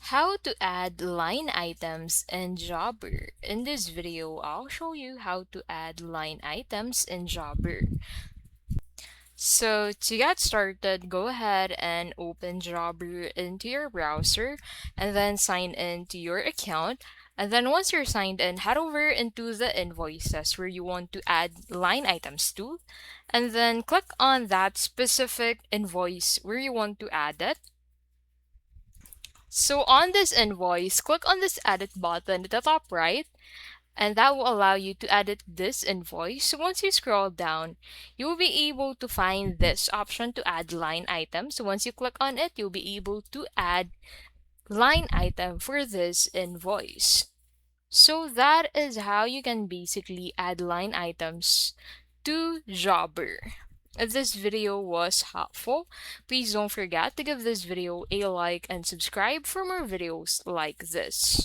How to add line items in Jobber. In this video, I'll show you how to add line items in Jobber. So to get started, go ahead and open Jobber into your browser and then sign in to your account. And then once you're signed in, head over into the invoices where you want to add line items to. And then click on that specific invoice where you want to add it. So on this invoice, click on this edit button at the top right, and that will allow you to edit this invoice. So once you scroll down, you will be able to find this option to add line item. So once you click on it, you'll be able to add line item for this invoice. So that is how you can basically add line items to Jobber. If this video was helpful, please don't forget to give this video a like and subscribe for more videos like this.